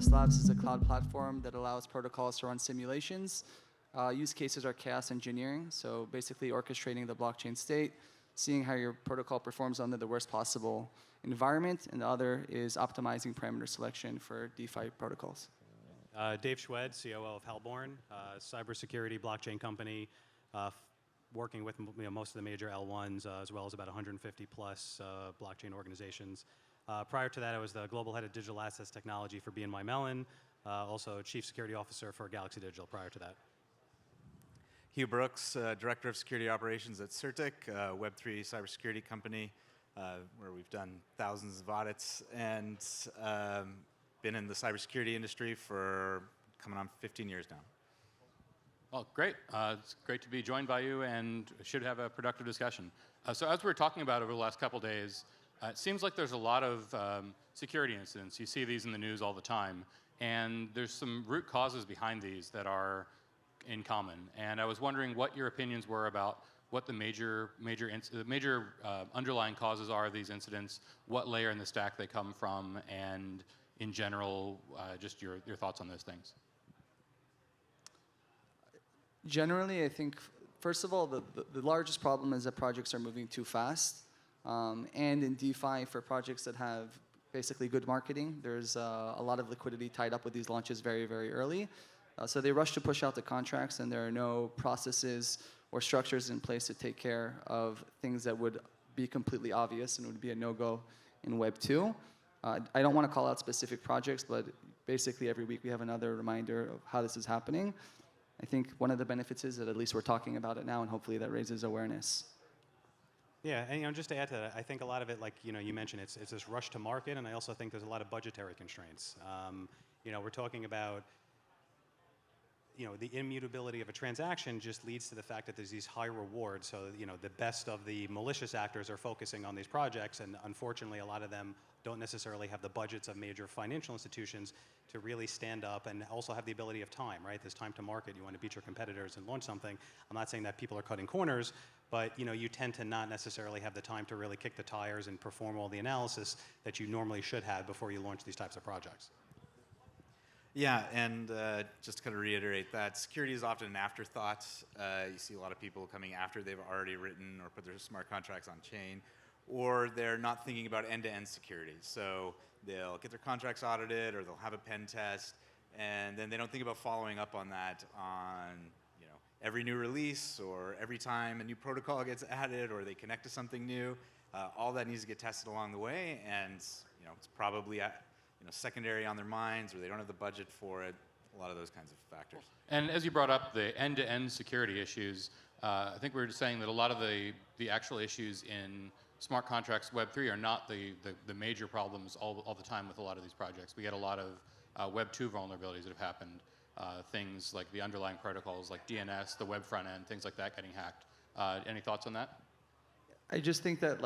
Labs is a cloud platform that allows protocols to run simulations. Use cases are chaos engineering, so basically orchestrating the blockchain state, seeing how your protocol performs under the worst possible environment, and the other is optimizing parameter selection for DeFi protocols. Dave Schwed, COO of Hellborn, cybersecurity blockchain company, working with most of the major L1s, as well as about 150 plus blockchain organizations. Prior to that, I was the global head of digital assets technology for BNY Mellon, also chief security officer for Galaxy Digital prior to that. Hugh Brooks, Director of Security Operations at Certic, a Web3 cybersecurity company where we've done thousands of audits and been in the cybersecurity industry for coming on 15 years now. Well, great. It's great to be joined by you and should have a productive discussion. So as we were talking about over the last couple days, it seems like there's a lot of security incidents. You see these in the news all the time. And there's some root causes behind these that are in common. And I was wondering what your opinions were about what the major underlying causes are of these incidents, what layer in the stack they come from, and in general, just your thoughts on those things. Generally, I think, first of all, the largest problem is that projects are moving too fast. And in DeFi, for projects that have basically good marketing, there's a lot of liquidity tied up with these launches very, very early. So they rush to push out the contracts, and there are no processes or structures in place to take care of things that would be completely obvious and would be a no-go in Web 2. I don't want to call out specific projects, but basically every week we have another reminder of how this is happening. I think one of the benefits is that at least we're talking about it now, and hopefully that raises awareness. Yeah, and just to add to that, I think a lot of it, like you mentioned, it's this rush to market, and I also think there's a lot of budgetary constraints. We're talking about the immutability of a transaction just leads to the fact that there's these high rewards. So the best of the malicious actors are focusing on these projects, and unfortunately, a lot of them don't necessarily have the budgets of major financial institutions to really stand up and also have the ability of time, right? There's time to market. You want to beat your competitors and launch something. I'm not saying that people are cutting corners, but you tend to not necessarily have the time to really kick the tires and perform all the analysis that you normally should have before you launch these types of projects. Yeah, and just to kind of reiterate that, security is often an afterthought. You see a lot of people coming after they've already written or put their smart contracts on chain, or they're not thinking about end-to-end security. So they'll get their contracts audited, or they'll have a pen test, and then they don't think about following up on that on every new release or every time a new protocol gets added or they connect to something new. All that needs to get tested along the way, and it's probably secondary on their minds, or they don't have the budget for it. A lot of those kinds of factors. And as you brought up the end-to-end security issues, I think we were just saying that a lot of the actual issues in smart contracts Web3 are not the major problems all the time with a lot of these projects. We get a lot of Web 2 vulnerabilities that have happened. Things like the underlying protocols like DNS, the web front end, things like that getting hacked. Any thoughts on that? I just think that,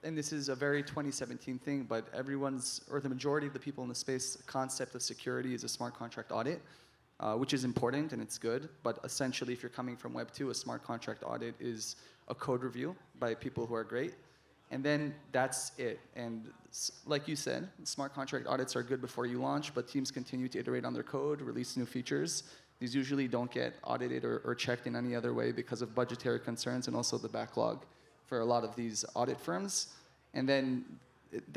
and this is a very 2017 thing, but the majority of the people in the space, concept of security is a smart contract audit, which is important and it's good. But essentially, if you're coming from Web 2, a smart contract audit is a code review by people who are great. And then that's it. And like you said, smart contract audits are good before you launch, but teams continue to iterate on their code, release new features. These usually don't get audited or checked in any other way because of budgetary concerns and also the backlog for a lot of these audit firms. And then,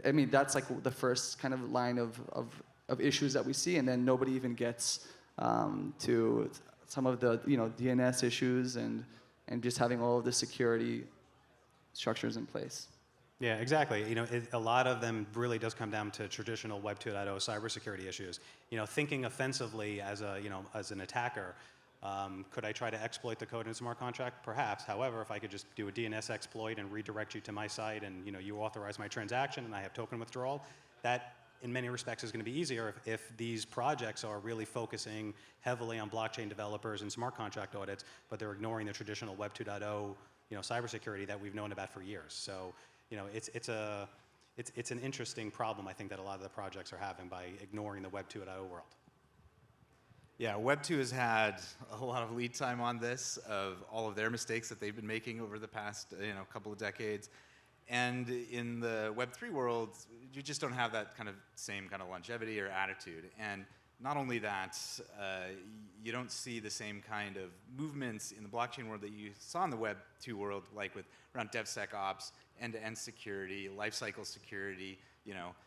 that's like the first kind of line of issues that we see, and then nobody even gets to some of the DNS issues and just having all of the security structures in place. Yeah, exactly. A lot of them really does come down to traditional Web 2.0 cybersecurity issues. Thinking offensively as an attacker. Could I try to exploit the code in a smart contract? Perhaps. However, if I could just do a DNS exploit and redirect you to my site, and you authorize my transaction, and I have token withdrawal, that in many respects is going to be easier if these projects are really focusing heavily on blockchain developers and smart contract audits, but they're ignoring the traditional Web 2.0 cybersecurity that we've known about for years. So it's an interesting problem, I think, that a lot of the projects are having by ignoring the Web 2.0 world. Yeah, Web 2 has had a lot of lead time on this, of all of their mistakes that they've been making over the past couple of decades. And in the Web3 world, you just don't have that same kind of longevity or attitude. And not only that, you don't see the same kind of movements in the blockchain world that you saw in the Web2 world, like around DevSecOps, end-to-end security, lifecycle security,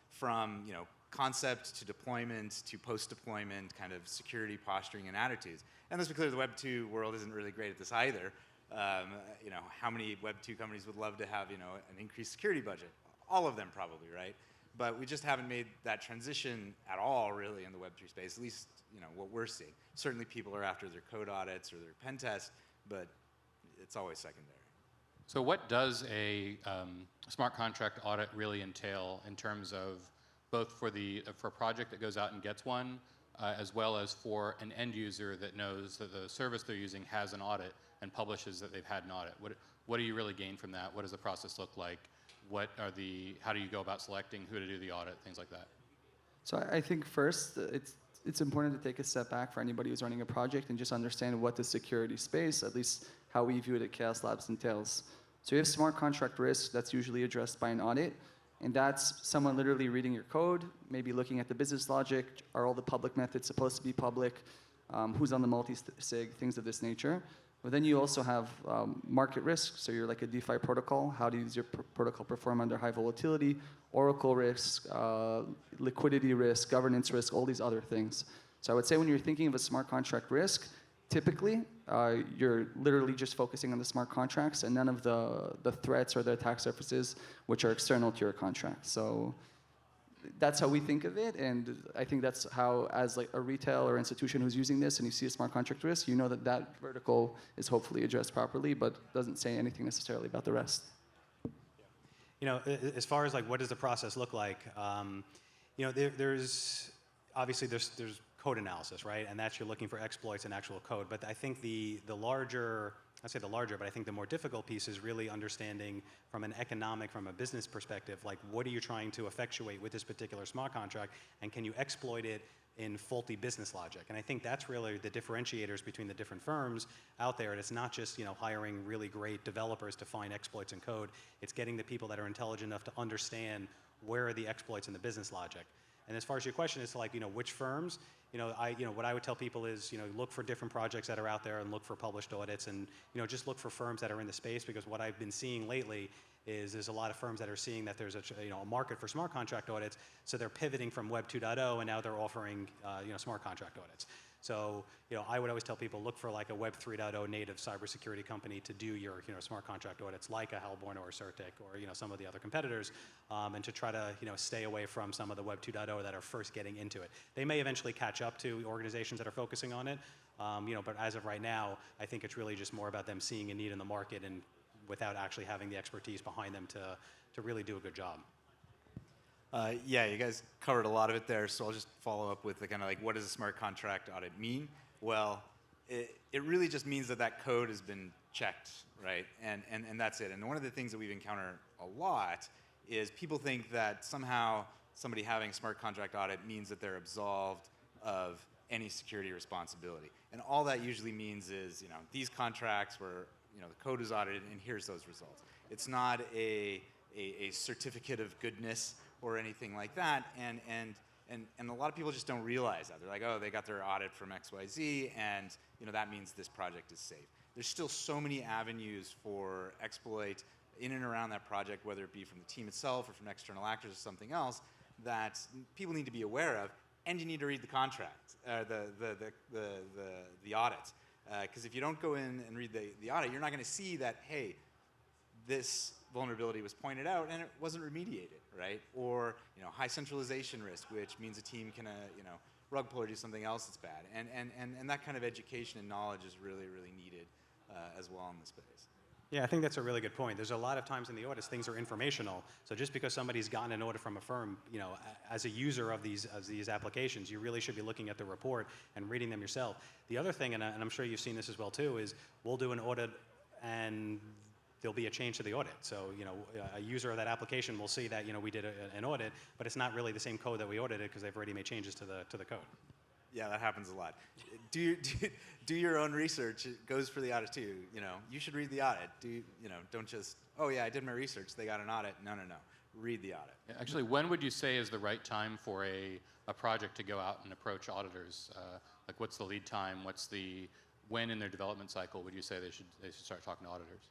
from concept to deployment to post-deployment kind of security posturing and attitudes. And let's be clear, the Web2 world isn't really great at this either. How many Web2 companies would love to have an increased security budget? All of them probably, right? But we just haven't made that transition at all, really, in the Web3 space. At least, what we're seeing. Certainly, people are after their code audits or their pen tests, but it's always secondary. So, what does a smart contract audit really entail in terms of both for a project that goes out and gets one, as well as for an end user that knows that the service they're using has an audit and publishes that they've had an audit? What do you really gain from that? What does the process look like? How do you go about selecting who to do the audit, things like that? So I think first, it's important to take a step back for anybody who's running a project and just understand what the security space, at least how we view it at Chaos Labs, entails. So you have smart contract risk that's usually addressed by an audit, and that's someone literally reading your code, maybe looking at the business logic, are all the public methods supposed to be public, who's on the multi-sig, things of this nature. But then you also have market risk, so you're like a DeFi protocol. How does your protocol perform under high volatility? Oracle risk, liquidity risk, governance risk, all these other things. So I would say when you're thinking of a smart contract risk, typically you're literally just focusing on the smart contracts and none of the threats or the attack surfaces which are external to your contract. So that's how we think of it, and I think that's how, as like a retail or institution who's using this and you see a smart contract risk, you know that that vertical is hopefully addressed properly, but doesn't say anything necessarily about the rest. As far as like what does the process look like, there's obviously there's code analysis, right? And that's you're looking for exploits and actual code. But I think the larger, but I think the more difficult piece is really understanding from a business perspective, like what are you trying to effectuate with this particular smart contract, and can you exploit it in faulty business logic? And I think that's really the differentiators between the different firms out there. And it's not just hiring really great developers to find exploits in code. It's getting the people that are intelligent enough to understand where are the exploits in the business logic. And as far as your question is like, which firms, what I would tell people is, look for different projects that are out there and look for published audits, and, just look for firms that are in the space, because what I've been seeing lately is there's a lot of firms that are seeing that there's a market for smart contract audits, so they're pivoting from Web 2.0 and now they're offering, smart contract audits. So, I would always tell people look for like a Web 3.0 native cybersecurity company to do your, smart contract audits, like a Halborn or a Certic or, some of the other competitors, and to try to, stay away from some of the Web 2.0 that are first getting into it. They may eventually catch up to organizations that are focusing on it, but as of right now, I think it's really just more about them seeing a need in the market and without actually having the expertise behind them to really do a good job. Yeah, you guys covered a lot of it there, so I'll just follow up with the kind of like, what does a smart contract audit mean? Well, it really just means that that code has been checked, right? And that's it. And one of the things that we've encountered a lot is people think that somehow somebody having a smart contract audit means that they're absolved of any security responsibility. And all that usually means is, these contracts were, the code is audited and here's those results. It's not a certificate of goodness or anything like that, and a lot of people just don't realize that. They're like, oh, they got their audit from XYZ, and that means this project is safe. There's still so many avenues for exploit in and around that project, whether it be from the team itself or from external actors or something else, that people need to be aware of, and you need to read the contract, the audit. Because if you don't go in and read the audit, you're not going to see that, hey, this vulnerability was pointed out and it wasn't remediated, right? Or high centralization risk, which means a team can rug pull or do something else that's bad. And that kind of education and knowledge is really, really needed as well in the space. Yeah, I think that's a really good point. There's a lot of times in the audits things are informational. So just because somebody's gotten an audit from a firm, as a user of these applications, you really should be looking at the report and reading them yourself. The other thing, and I'm sure you've seen this as well too, is we'll do an audit and there'll be a change to the audit. So, a user of that application will see that, we did an audit, but it's not really the same code that we audited because they've already made changes to the code. Yeah, that happens a lot. Do your own research. It goes for the audit too. You should read the audit. Don't just, oh yeah, I did my research. They got an audit. No. Read the audit. Yeah, actually, when would you say is the right time for a project to go out and approach auditors? Like, what's the lead time? When in their development cycle would you say they should start talking to auditors?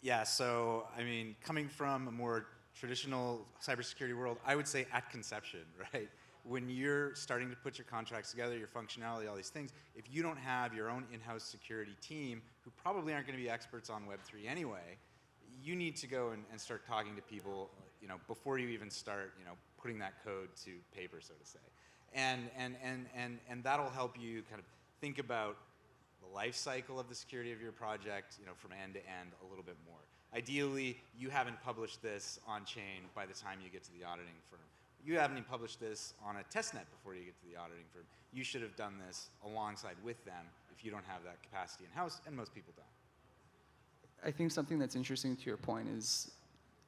Yeah, so I mean, coming from a more traditional cybersecurity world, I would say at conception, right? When you're starting to put your contracts together, your functionality, all these things, if you don't have your own in-house security team, who probably aren't going to be experts on Web3 anyway, you need to go and start talking to people, before you even start, putting that code to paper, so to say. And that'll help you kind of think about the life cycle of the security of your project, from end to end a little bit more. Ideally, you haven't published this on chain by the time you get to the auditing firm. You haven't even published this on a testnet before you get to the auditing firm. You should have done this alongside with them if you don't have that capacity in-house, and most people don't. I think something that's interesting to your point is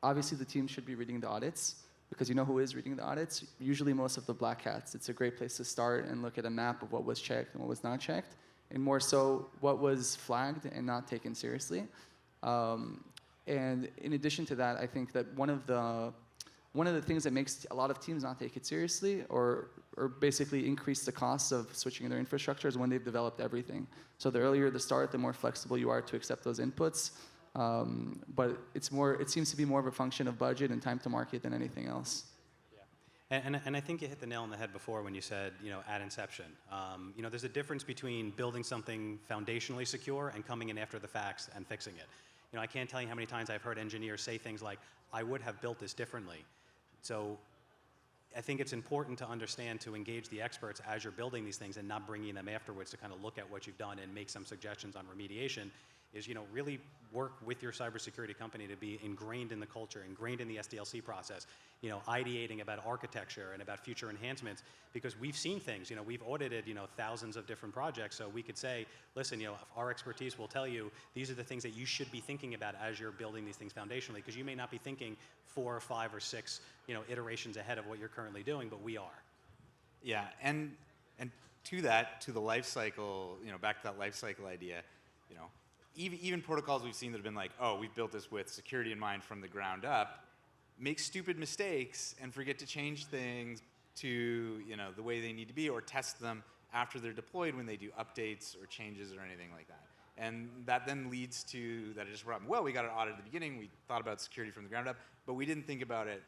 obviously the team should be reading the audits, because you know who is reading the audits? Usually most of the black hats. It's a great place to start and look at a map of what was checked and what was not checked, and more so what was flagged and not taken seriously. And in addition to that, I think that one of the things that makes a lot of teams not take it seriously or basically increase the costs of switching their infrastructure is when they've developed everything. So the earlier the start, the more flexible you are to accept those inputs. But it seems to be more of a function of budget and time to market than anything else. And I think you hit the nail on the head before when you said, at inception. There's a difference between building something foundationally secure and coming in after the facts and fixing it. I can't tell you how many times I've heard engineers say things like, I would have built this differently. So I think it's important to understand, to engage the experts as you're building these things and not bringing them afterwards to kind of look at what you've done and make some suggestions on remediation, is really work with your cybersecurity company to be ingrained in the culture, ingrained in the SDLC process, ideating about architecture and about future enhancements, because we've seen things, we've audited, thousands of different projects, so we could say, listen, our expertise will tell you these are the things that you should be thinking about as you're building these things foundationally, because you may not be thinking 4 or 5 or 6, iterations ahead of what you're currently doing, but we are. Yeah, and to the life cycle, back to that life cycle idea, even protocols we've seen that have been like, oh, we've built this with security in mind from the ground up, make stupid mistakes and forget to change things to the way they need to be, or test them after they're deployed when they do updates or changes or anything like that. And that then leads to that additional problem. Well, we got an audit at the beginning, we thought about security from the ground up, but we didn't think about it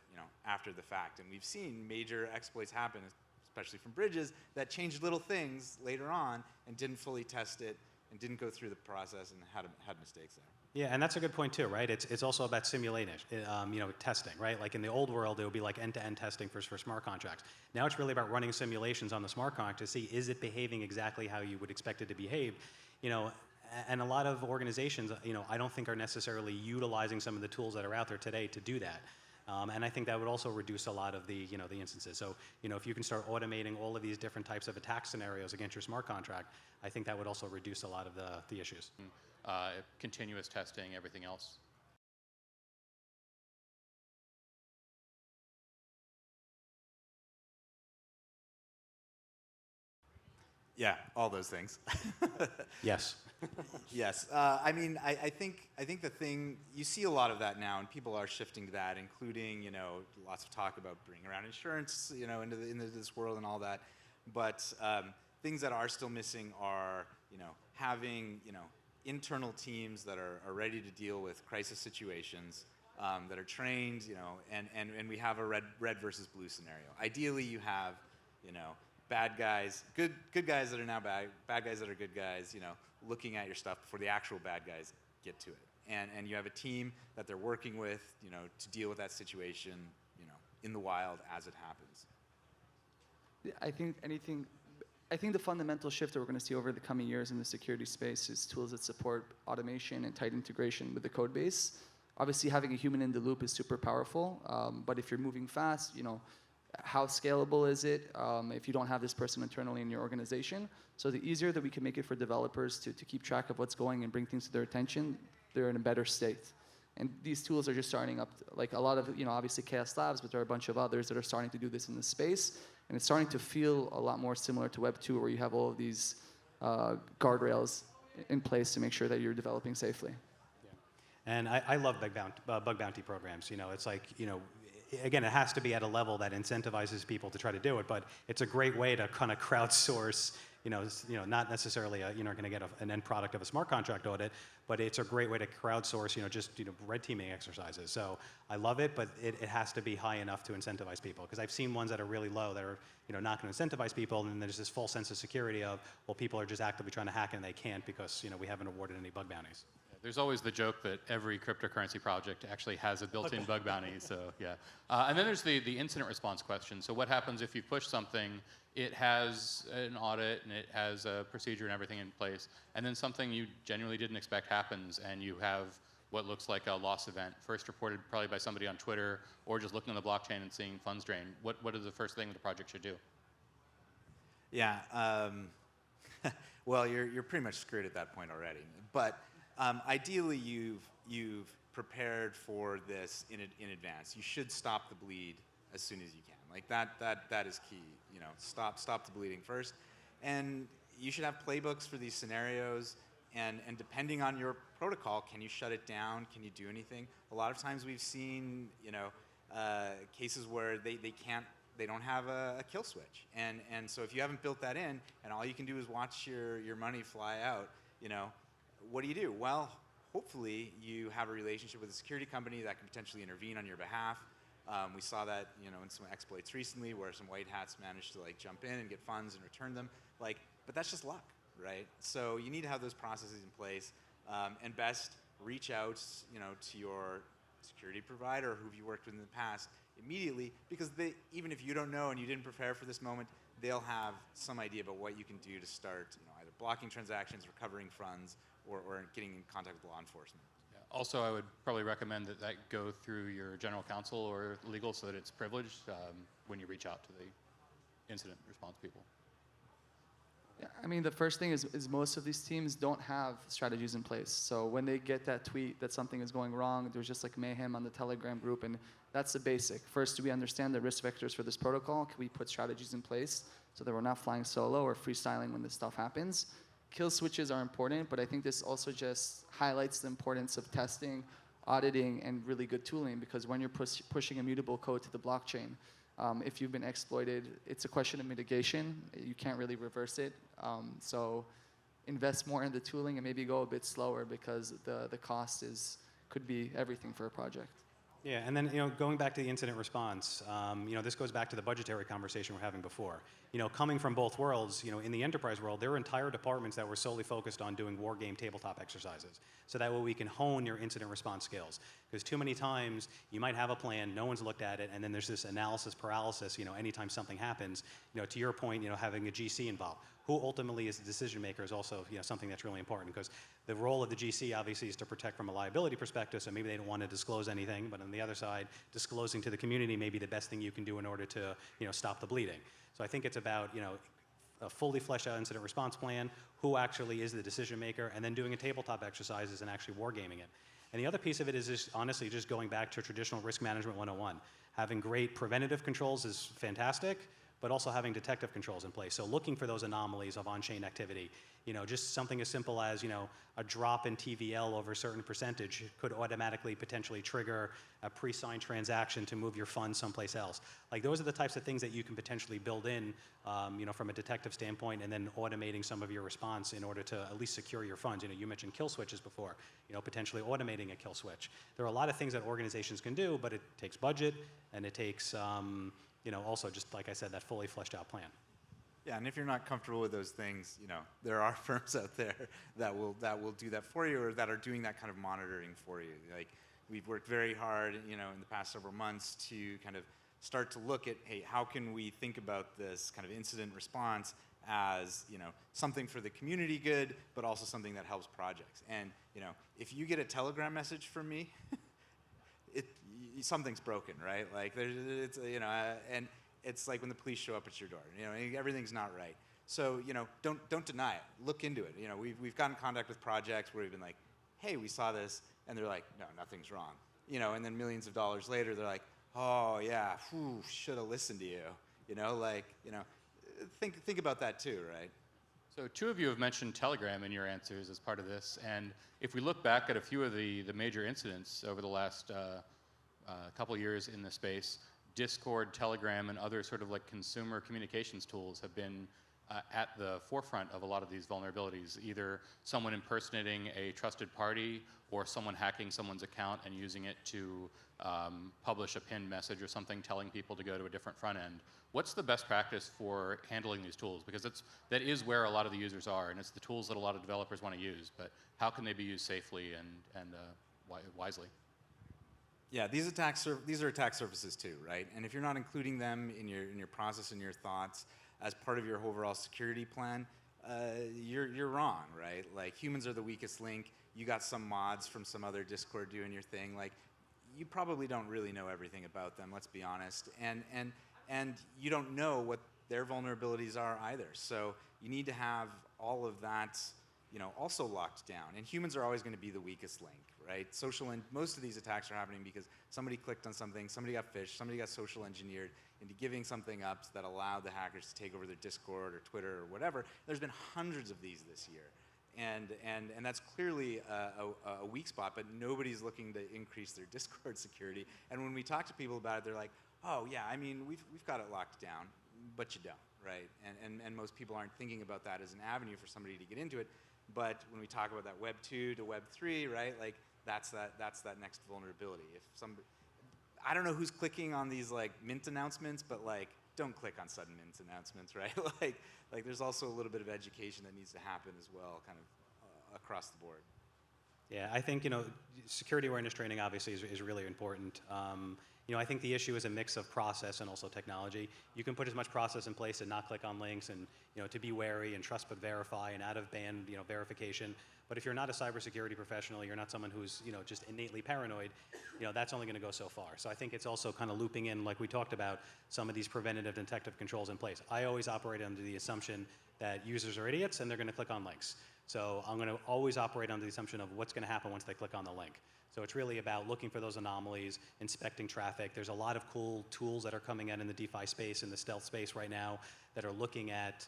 after the fact. And we've seen major exploits happen, especially from bridges, that changed little things later on and didn't fully test it and didn't go through the process and had mistakes there. Yeah, and that's a good point too, right? It's also about simulation, testing, right? Like in the old world, it would be like end-to-end testing for smart contracts. Now it's really about running simulations on the smart contract to see, is it behaving exactly how you would expect it to behave? And a lot of organizations, I don't think are necessarily utilizing some of the tools that are out there today to do that. And I think that would also reduce a lot of the, the instances. So, if you can start automating all of these different types of attack scenarios against your smart contract, I think that would also reduce a lot of the issues. Continuous testing, everything else. Yeah, all those things. Yes. Yes. I think the thing, you see a lot of that now, and people are shifting to that, including, lots of talk about bringing around insurance, into this world and all that. But things that are still missing are, having, internal teams that are ready to deal with crisis situations, that are trained, and we have a red versus blue scenario. Ideally, you have, bad guys, good guys that are now bad guys that are good guys, looking at your stuff before the actual bad guys get to it. And you have a team that they're working with, to deal with that situation, in the wild as it happens. I think the fundamental shift that we're going to see over the coming years in the security space is tools that support automation and tight integration with the code base. Obviously, having a human in the loop is super powerful, but if you're moving fast, how scalable is it if you don't have this person internally in your organization? So the easier that we can make it for developers to keep track of what's going and bring things to their attention, they're in a better state. And these tools are just starting up, like a lot of, obviously Chaos Labs, but there are a bunch of others that are starting to do this in the space. And it's starting to feel a lot more similar to Web 2, where you have all of these guardrails in place to make sure that you're developing safely. And I love bug bounty programs. It's like, again, it has to be at a level that incentivizes people to try to do it, but it's a great way to kind of crowdsource, not necessarily you're not going to get an end product of a smart contract audit, but it's a great way to crowdsource, just red teaming exercises. So I love it, but it has to be high enough to incentivize people, because I've seen ones that are really low that are not going to incentivize people, and then there's this false sense of security of, well, people are just actively trying to hack and they can't because we haven't awarded any bug bounties. There's always the joke that every cryptocurrency project actually has a built-in bug bounty, so yeah. And then there's the incident response question. So what happens if you push something, it has an audit and it has a procedure and everything in place, and then something you genuinely didn't expect happens, and you have what looks like a loss event, first reported probably by somebody on Twitter, or just looking on the blockchain and seeing funds drain. What is the first thing the project should do? Yeah, well, you're pretty much screwed at that point already. But ideally, you've prepared for this in advance. You should stop the bleed as soon as you can. Like that is key. Stop the bleeding first, and you should have playbooks for these scenarios. And depending on your protocol, can you shut it down? Can you do anything? A lot of times we've seen cases where they don't have a kill switch, and so if you haven't built that in, and all you can do is watch your money fly out, what do you do? Well, hopefully you have a relationship with a security company that can potentially intervene on your behalf. We saw that in some exploits recently, where some white hats managed to jump in and get funds and return them. But that's just luck, right? So you need to have those processes in place, and best reach out to your security provider, or who you worked with in the past, immediately, because even if you don't know and you didn't prepare for this moment, they'll have some idea about what you can do to start either blocking transactions, recovering funds, or getting in contact with law enforcement. Yeah. Also, I would probably recommend that go through your general counsel or legal, so that it's privileged when you reach out to the incident response people. Yeah, I mean, the first thing is most of these teams don't have strategies in place. So when they get that tweet that something is going wrong, there's just mayhem on the Telegram group, and that's the basic. First, do we understand the risk vectors for this protocol? Can we put strategies in place so that we're not flying solo or freestyling when this stuff happens? Kill switches are important, but I think this also just highlights the importance of testing, auditing, and really good tooling, because when you're pushing immutable code to the blockchain, if you've been exploited, it's a question of mitigation. You can't really reverse it. So invest more in the tooling and maybe go a bit slower, because the cost could be everything for a project. Yeah, and then going back to the incident response, this goes back to the budgetary conversation we're having before. Coming from both worlds, in the enterprise world, there were entire departments that were solely focused on doing war game tabletop exercises. So that way we can hone your incident response skills. Because too many times you might have a plan, no one's looked at it, and then there's this analysis paralysis. Anytime something happens, to your point, having a GC involved. Who ultimately is the decision maker is also something that's really important, because the role of the GC obviously is to protect from a liability perspective, so maybe they don't want to disclose anything, but on the other side, disclosing to the community may be the best thing you can do in order to stop the bleeding. So I think it's about a fully fleshed out incident response plan, who actually is the decision maker, and then doing a tabletop exercises and actually wargaming it. And the other piece of it is just, honestly, just going back to traditional risk management 101. Having great preventative controls is fantastic, but also having detective controls in place. So looking for those anomalies of on-chain activity. Just something as simple as, a drop in TVL over a certain percentage could automatically potentially trigger a pre-signed transaction to move your funds someplace else. Those are the types of things that you can potentially build in, from a detective standpoint, and then automating some of your response in order to at least secure your funds. You mentioned kill switches before, potentially automating a kill switch. There are a lot of things that organizations can do, but it takes budget, and it takes, also, just like I said, that fully fleshed out plan. Yeah, and if you're not comfortable with those things, there are firms out there that will do that for you, or that are doing that kind of monitoring for you. We've worked very hard, in the past several months to kind of start to look at, hey, how can we think about this kind of incident response as, something for the community good, but also something that helps projects. And, if you get a Telegram message from me, something's broken, right? And it's like when the police show up at your door. Everything's not right. So don't deny it. Look into it. We've gotten in contact with projects where we've been like, hey, we saw this. and they're like, no, nothing's wrong. You know, and then millions of dollars later, they're like, oh yeah, should have listened to you. You know, like, you know, think about that too, right? So two of you have mentioned Telegram in your answers as part of this, and if we look back at a few of the major incidents over the last couple years in the space, Discord, Telegram, and other sort of like consumer communications tools have been at the forefront of a lot of these vulnerabilities, either someone impersonating a trusted party or someone hacking someone's account and using it to publish a pinned message or something telling people to go to a different front end. What's the best practice for handling these tools? Because that is where a lot of the users are, and it's the tools that a lot of developers want to use, but how can they be used safely and wisely? Yeah, these are attack surfaces too, right? And if you're not including them in your process and your thoughts as part of your overall security plan, you're wrong, right? Like, humans are the weakest link. You got some mods from some other Discord doing your thing. Like, you probably don't really know everything about them. Let's be honest, and you don't know what their vulnerabilities are either. So you need to have all of that, you know, also locked down. And humans are always going to be the weakest link, right? Most of these attacks are happening because somebody clicked on something, somebody got phished, somebody got social engineered into giving something up that allowed the hackers to take over their Discord or Twitter or whatever. There's been hundreds of these this year. And that's clearly a weak spot, but nobody's looking to increase their Discord security. And when we talk to people about it, they're like, oh yeah, I mean, we've got it locked down, but you don't, right? And most people aren't thinking about that as an avenue for somebody to get into it. But when we talk about that Web 2 to Web 3, right, like that's that next vulnerability. I don't know who's clicking on these like Mint announcements, but like, don't click on sudden Mint announcements, right? like there's also a little bit of education that needs to happen as well, kind of across the board. Yeah, I think, you know, security awareness training obviously is really important. You know, I think the issue is a mix of process and also technology. You can put as much process in place and not click on links, and, you know, to be wary and trust but verify and out of band, you know, verification. But if you're not a cybersecurity professional, you're not someone who's, you know, just innately paranoid, you know, that's only going to go so far. So I think it's also kind of looping in, like we talked about, some of these preventative and detective controls in place. I always operate under the assumption that users are idiots and they're going to click on links. So I'm going to always operate under the assumption of what's going to happen once they click on the link. So it's really about looking for those anomalies, inspecting traffic. There's a lot of cool tools that are coming out in the DeFi space, in the stealth space right now, that are looking at,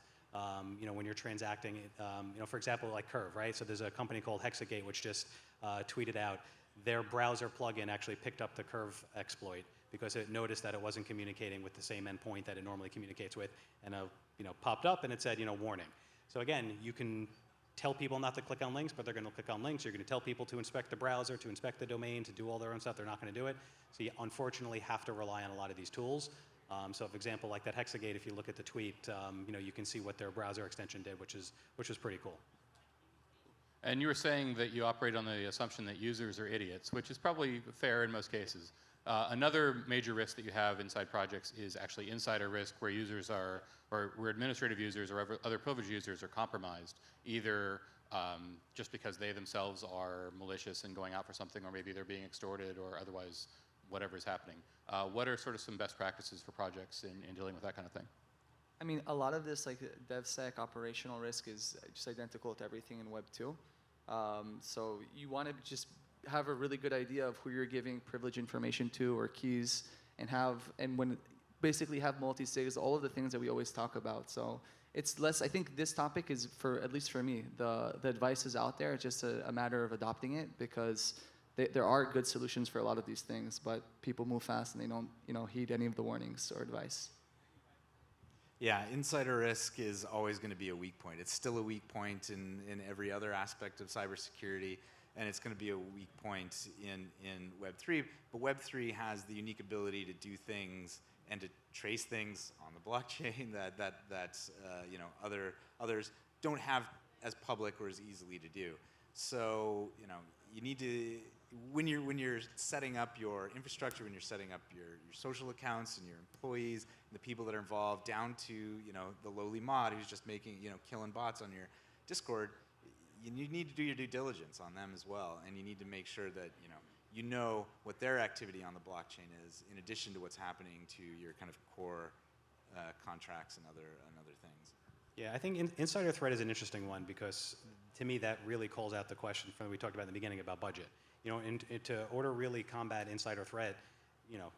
you know, when you're transacting, you know, for example, like Curve, right? So there's a company called Hexagate which just tweeted out their browser plugin actually picked up the Curve exploit because it noticed that it wasn't communicating with the same endpoint that it normally communicates with, and you know, popped up and it said, you know, warning. So again, you can tell people not to click on links, but they're going to click on links. You're going to tell people to inspect the browser, to inspect the domain, to do all their own stuff. They're not going to do it. So you unfortunately have to rely on a lot of these tools. So for example, like that Hexagate, if you look at the tweet, you know, you can see what their browser extension did, which is pretty cool. And you were saying that you operate on the assumption that users are idiots, which is probably fair in most cases. Another major risk that you have inside projects is actually insider risk, where users are, or where administrative users or other privileged users are compromised, either just because they themselves are malicious and going out for something, or maybe they're being extorted, or otherwise whatever is happening. What are sort of some best practices for projects in dealing with that kind of thing? I mean, a lot of this, like DevSec operational risk, is just identical to everything in Web 2. So you want to just have a really good idea of who you're giving privilege information to or keys, and when basically have multi-sigs, all of the things that we always talk about. So it's less, I think this topic is, for at least for me, the advice is out there. It's just a matter of adopting it, because there are good solutions for a lot of these things, but people move fast and they don't, you know, heed any of the warnings or advice. Yeah, insider risk is always going to be a weak point. It's still a weak point in every other aspect of cybersecurity, and it's going to be a weak point in Web3. But Web3 has the unique ability to do things and to trace things on the blockchain that you know, others don't have as public or as easily to do. So, you know, you need to, when you're setting up your infrastructure, when you're setting up your social accounts and your employees, and the people that are involved, down to, you know, the lowly mod who's just making, you know, killing bots on your Discord, you need to do your due diligence on them as well, and you need to make sure that, you know what their activity on the blockchain is, in addition to what's happening to your kind of core contracts and other things. Yeah, I think insider threat is an interesting one, because to me that really calls out the question from we talked about in the beginning about budget. You know, to order really combat insider threat, you know,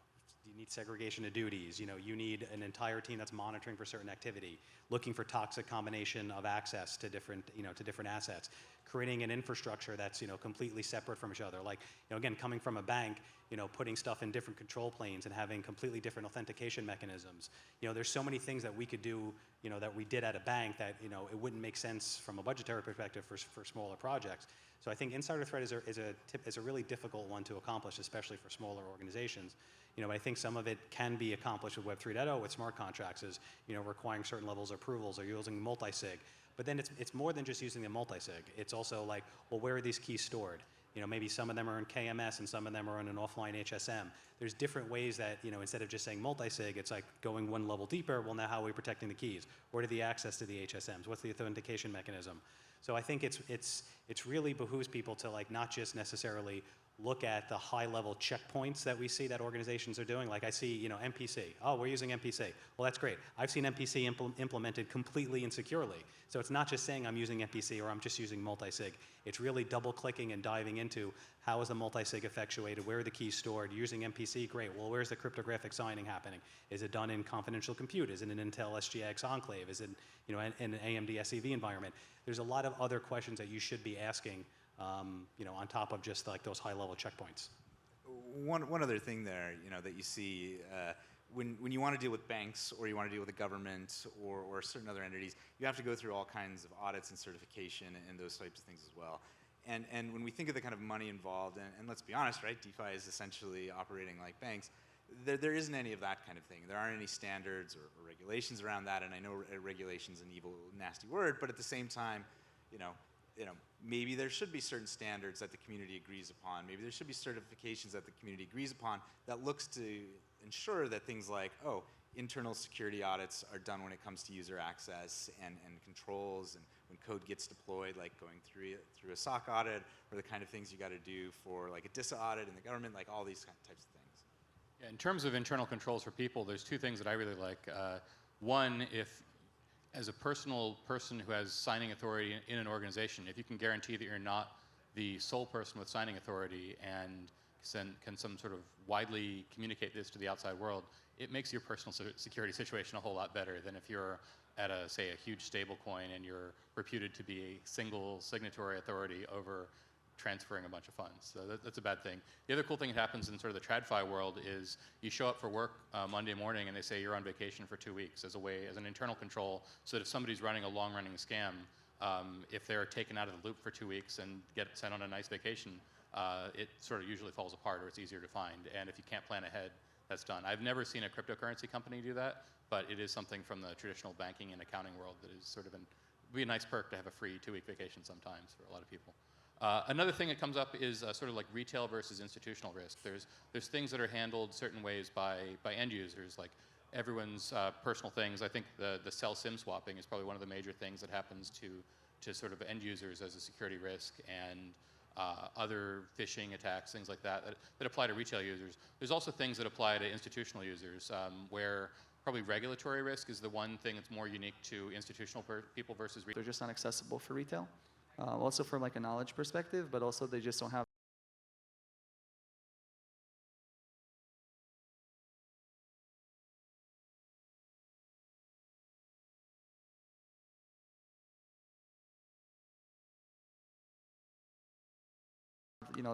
you need segregation of duties. You know, you need an entire team that's monitoring for certain activity, looking for toxic combination of access to different, you know, to different assets, creating an infrastructure that's, you know, completely separate from each other. Like, you know, again, coming from a bank, you know, putting stuff in different control planes and having completely different authentication mechanisms. You know, there's so many things that we could do, you know, that we did at a bank that, you know, it wouldn't make sense from a budgetary perspective for smaller projects. So I think insider threat is a really difficult one to accomplish, especially for smaller organizations. You know, I think some of it can be accomplished with Web 3.0 with smart contracts, is, you know, requiring certain levels of approvals or using multi-sig. But then it's more than just using the multi-sig. It's also like, well, where are these keys stored? You know, maybe some of them are in KMS and some of them are in an offline HSM. There's different ways that, you know, instead of just saying multi-sig, it's like going one level deeper. Well, now how are we protecting the keys? What are the access to the HSMs? What's the authentication mechanism? So I think it's really behooves people to, like, not just necessarily look at the high-level checkpoints that we see that organizations are doing. Like, I see, you know, MPC. Oh, we're using MPC. Well, that's great. I've seen MPC implemented completely insecurely. So it's not just saying I'm using MPC or I'm just using multi-sig. It's really double-clicking and diving into how is the multi-sig effectuated, where are the keys stored, using MPC, great. Well, where's the cryptographic signing happening? Is it done in confidential compute? Is it an Intel SGX enclave? Is it, you know, in an AMD SEV environment? There's a lot of other questions that you should be asking, you know, on top of just like those high-level checkpoints. One other thing there, you know, that you see when you want to deal with banks or you want to deal with the government or certain other entities, you have to go through all kinds of audits and certification and those types of things as well. And when we think of the kind of money involved, and let's be honest, right, DeFi is essentially operating like banks. There isn't any of that kind of thing. There aren't any standards or regulations around that. And I know regulation's an evil, nasty word, but at the same time, you know, maybe there should be certain standards that the community agrees upon. Maybe there should be certifications that the community agrees upon that looks to ensure that things like, oh, internal security audits are done when it comes to user access and controls, and when code gets deployed, like going through a SOC audit, or the kind of things you got to do for like a DISA audit in the government, like all these types of things. Yeah, in terms of internal controls for people, there's two things that I really like. One, if as a personal person who has signing authority in an organization, if you can guarantee that you're not the sole person with signing authority and can some sort of widely communicate this to the outside world, it makes your personal security situation a whole lot better than if you're at a, say, a huge stable coin and you're reputed to be a single signatory authority over transferring a bunch of funds. So that's a bad thing. The other cool thing that happens in sort of the TradFi world is you show up for work Monday morning and they say you're on vacation for 2 weeks as an internal control, so that if somebody's running a long-running scam, if they're taken out of the loop for 2 weeks and get sent on a nice vacation, it sort of usually falls apart, or it's easier to find. And if you can't plan ahead, that's done. I've never seen a cryptocurrency company do that, but it is something from the traditional banking and accounting world that is sort of would be a nice perk to have a free 2-week vacation sometimes for a lot of people. Another thing that comes up is sort of like retail versus institutional risk. There's things that are handled certain ways by end users, like everyone's personal things. I think the sell SIM swapping is probably one of the major things that happens to sort of end users as a security risk, and other phishing attacks, things like that apply to retail users. There's also things that apply to institutional users, where probably regulatory risk is the one thing that's more unique to institutional people versus retail. They're just not accessible for retail. Also from like a knowledge perspective, but also they just don't have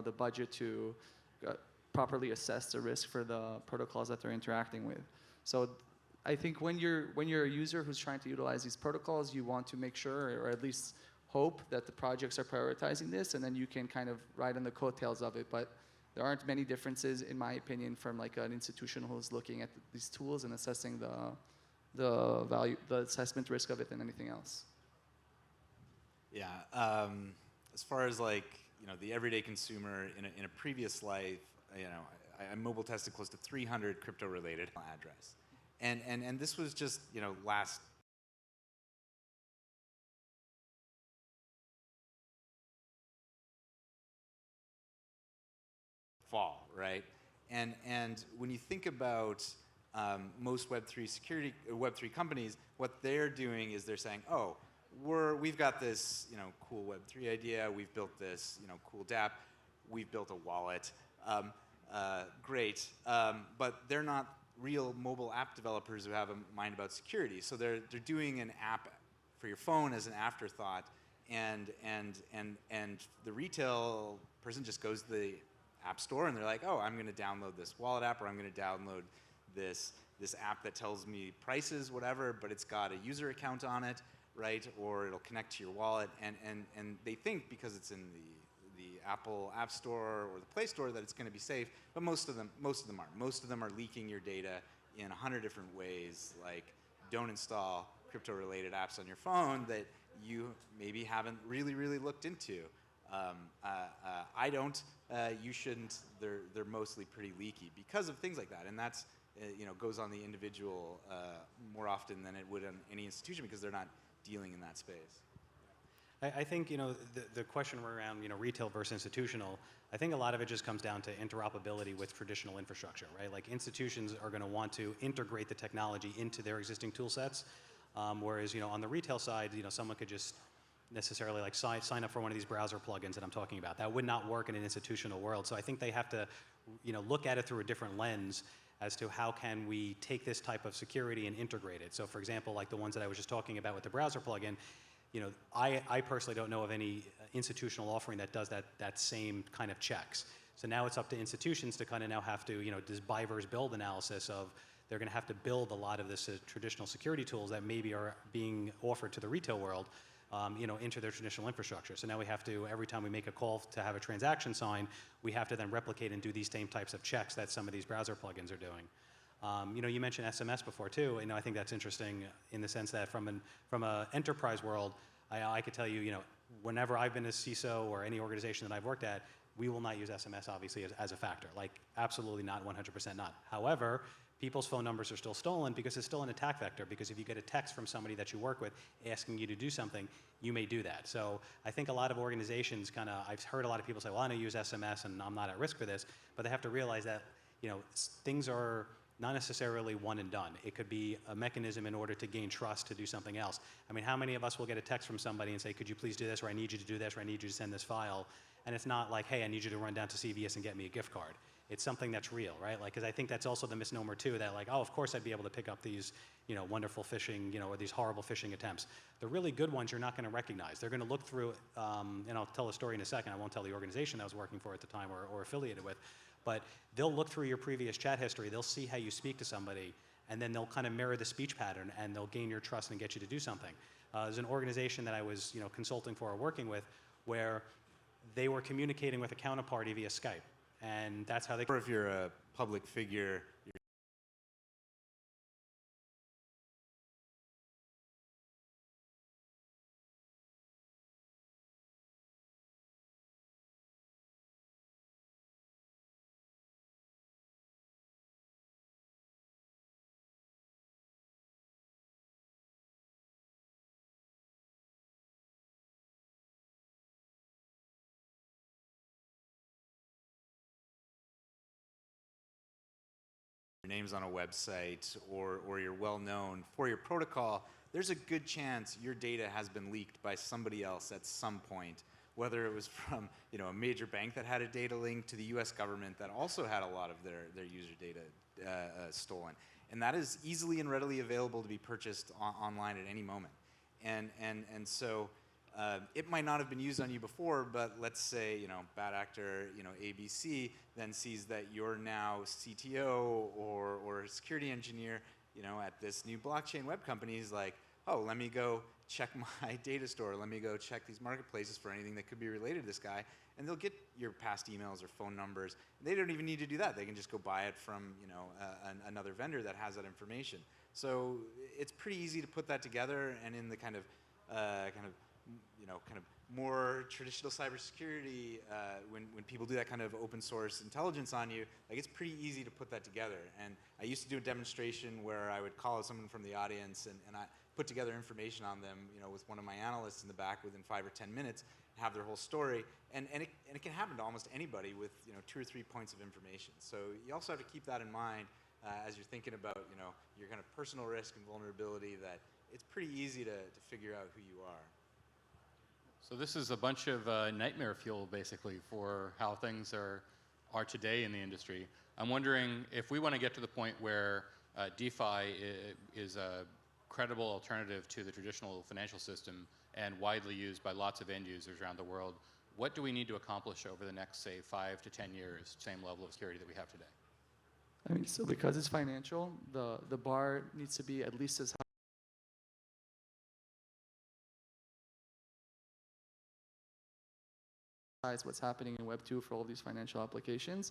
the budget to properly assess the risk for the protocols that they're interacting with. So I think when you're a user who's trying to utilize these protocols, you want to make sure, or at least hope, that the projects are prioritizing this, and then you can kind of ride on the coattails of it. But there aren't many differences, in my opinion, from like an institution who's looking at these tools and assessing the assessment risk of it than anything else. Yeah, as far as like, the everyday consumer in a previous life, I mobile tested close to 300 crypto-related address, and this was just last fall, right? And when you think about most Web3 companies, what they're doing is they're saying, oh, we've got this cool Web3 idea, we've built this cool dApp. we've built a wallet. Great, but they're not real mobile app developers who have a mind about security. So they're doing an app for your phone as an afterthought, and the retail person just goes to the app store and they're like, oh, I'm going to download this wallet app, or I'm going to download this app that tells me prices, whatever, but it's got a user account on it, right? Or it'll connect to your wallet, and they think because it's in the Apple App Store or the Play Store that it's going to be safe, but most of them aren't. Most of them are leaking your data in 100 different ways, like don't install crypto-related apps on your phone that you maybe haven't really looked into. I don't. You shouldn't. They're mostly pretty leaky because of things like that, and that's goes on the individual more often than it would on any institution because they're not dealing in that space. I think the question around retail versus institutional, I think a lot of it just comes down to interoperability with traditional infrastructure, right? Like institutions are going to want to integrate the technology into their existing tool sets, whereas on the retail side, someone could just necessarily like sign up for one of these browser plugins that I'm talking about. That would not work in an institutional world. So I think they have to look at it through a different lens as to how can we take this type of security and integrate it. So for example, like the ones that I was just talking about with the browser plugin, I personally don't know of any institutional offering that does that same kind of checks. So now it's up to institutions to kind of now have to, this buy versus build analysis of they're going to have to build a lot of this traditional security tools that maybe are being offered to the retail world, into their traditional infrastructure. So now we have to, every time we make a call to have a transaction signed, we have to then replicate and do these same types of checks that some of these browser plugins are doing. You mentioned SMS before too. I think that's interesting in the sense that from an enterprise world, I could tell you, whenever I've been a CISO or any organization that I've worked at, we will not use SMS obviously as a factor. Like absolutely not, 100% not. However, people's phone numbers are still stolen because it's still an attack vector, because if you get a text from somebody that you work with asking you to do something, you may do that. So I think a lot of organizations I've heard a lot of people say, well, I don't use SMS and I'm not at risk for this, but they have to realize that, things are not necessarily one and done. It could be a mechanism in order to gain trust to do something else. I mean, how many of us will get a text from somebody and say, could you please do this, or I need you to do this, or I need you to send this file, and it's not like, hey, I need you to run down to CVS and get me a gift card. It's something that's real, right? Like, because I think that's also the misnomer too, that like, oh, of course I'd be able to pick up these, wonderful phishing, or these horrible phishing attempts. The really good ones you're not going to recognize. They're going to look through, and I'll tell a story in a second. I won't tell the organization I was working for at the time or affiliated with, but they'll look through your previous chat history. They'll see how you speak to somebody, and then they'll kind of mirror the speech pattern, and they'll gain your trust and get you to do something. There's an organization that I was, consulting for or working with, where they were communicating with a counterparty via Skype. And that's how they. Or if you're a public figure, your name's on a website, or you're well known for your protocol, there's a good chance your data has been leaked by somebody else at some point, whether it was from a major bank that had a data link to the US government that also had a lot of their user data stolen. And that is easily and readily available to be purchased online at any moment. And so it might not have been used on you before, but let's say, bad actor, ABC then sees that you're now CTO or a security engineer, at this new blockchain web company. He's like, oh, let me go check my data store. Let me go check these marketplaces for anything that could be related to this guy. And they'll get your past emails or phone numbers. They don't even need to do that. They can just go buy it from, another vendor that has that information. So it's pretty easy to put that together, and in the kind of more traditional cybersecurity, when people do that kind of open source intelligence on you, like it's pretty easy to put that together. And I used to do a demonstration where I would call someone from the audience and I put together information on them, with one of my analysts in the back within 5 or 10 minutes, have their whole story. And it can happen to almost anybody with 2 or 3 points of information. So you also have to keep that in mind as you're thinking about your kind of personal risk and vulnerability, that it's pretty easy to figure out who you are. So this is a bunch of nightmare fuel, basically, for how things are today in the industry. I'm wondering if we want to get to the point where DeFi is a credible alternative to the traditional financial system and widely used by lots of end users around the world, what do we need to accomplish over the next, say, 5 to 10 years, same level of security that we have today? I mean, so because it's financial, the bar needs to be at least as high as what's happening in Web 2 for all these financial applications.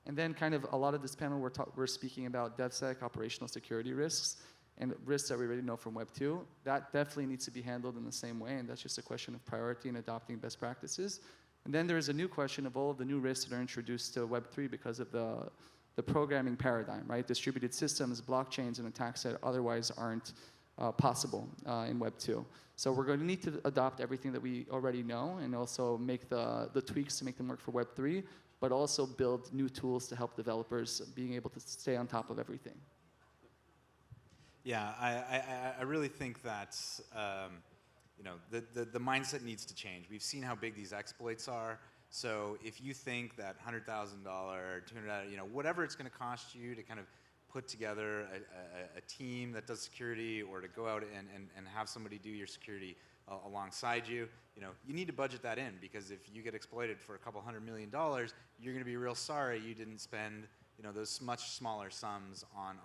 And then kind of a lot of this panel, we're speaking about DevSec, operational security risks, and risks that we already know from Web 2. That definitely needs to be handled in the same way, and that's just a question of priority and adopting best practices. And then there is a new question of all of the new risks that are introduced to Web 3 because of the programming paradigm, right? Distributed systems, blockchains, and attacks that otherwise aren't possible in Web 2. So we're going to need to adopt everything that we already know and also make the tweaks to make them work for Web 3, but also build new tools to help developers being able to stay on top of everything. Yeah, I really think that you know, the mindset needs to change. We've seen how big these exploits are. So if you think that $100,000, $200,000, you know, whatever it's going to cost you to kind of put together a team that does security, or to go out and have somebody do your security alongside you, you know, you need to budget that in, because if you get exploited for a couple $100 million, you're going to be real sorry you didn't spend, you know, those much smaller sums on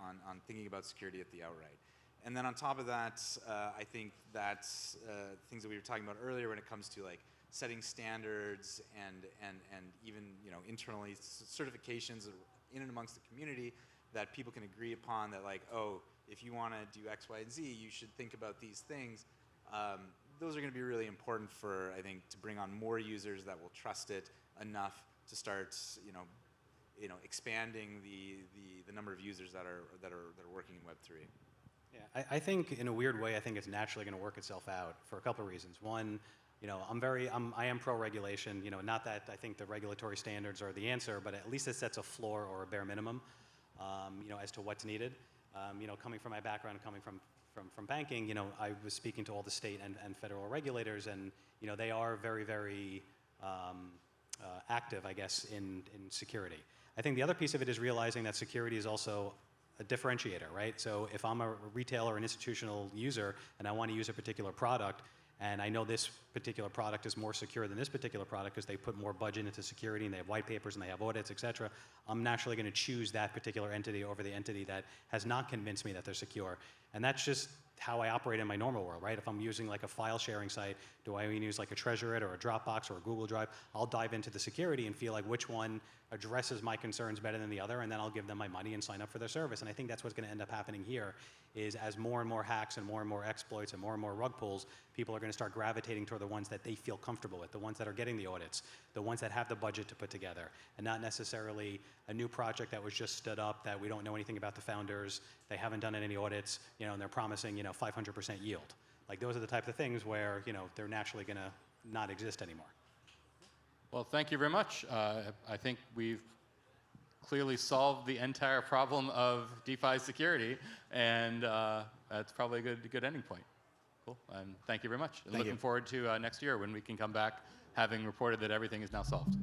thinking about security at the outright. And then on top of that, I think that's things that we were talking about earlier when it comes to like setting standards and even, you know, internally certifications in and amongst the community that people can agree upon, that like, oh, if you want to do X, Y, and Z, you should think about these things. Those are going to be really important for, I think, to bring on more users that will trust it enough to start, you know, expanding the number of users that are working in Web3. Yeah, I think in a weird way, I think it's naturally going to work itself out for a couple of reasons. One, you know, I am pro-regulation. You know, not that I think the regulatory standards are the answer, but at least it sets a floor or a bare minimum, you know, as to what's needed. You know, coming from my background, coming from banking, you know, I was speaking to all the state and federal regulators, and you know, they are very, very active, I guess, in security. I think the other piece of it is realizing that security is also a differentiator, right? So if I'm a retail or an institutional user and I want to use a particular product, and I know this particular product is more secure than this particular product because they put more budget into security and they have white papers and they have audits, et cetera, I'm naturally going to choose that particular entity over the entity that has not convinced me that they're secure. And that's just how I operate in my normal world, right? If I'm using like a file sharing site, do I use like a TreasureIt or a Dropbox or a Google Drive? I'll dive into the security and feel like which one addresses my concerns better than the other, and then I'll give them my money and sign up for their service. And I think that's what's going to end up happening here, is as more and more hacks and more exploits and more rug pulls, people are going to start gravitating toward the ones that they feel comfortable with, the ones that are getting the audits, the ones that have the budget to put together, and not necessarily a new project that was just stood up that we don't know anything about the founders, they haven't done any audits, you know, and they're promising, you know, 500% yield. Like those are the type of things where, you know, they're naturally going to not exist anymore. Well, thank you very much. I think we've clearly solved the entire problem of DeFi security, and that's probably a good ending point. Cool, and thank you very much. Thank you. Looking forward to next year when we can come back having reported that everything is now solved.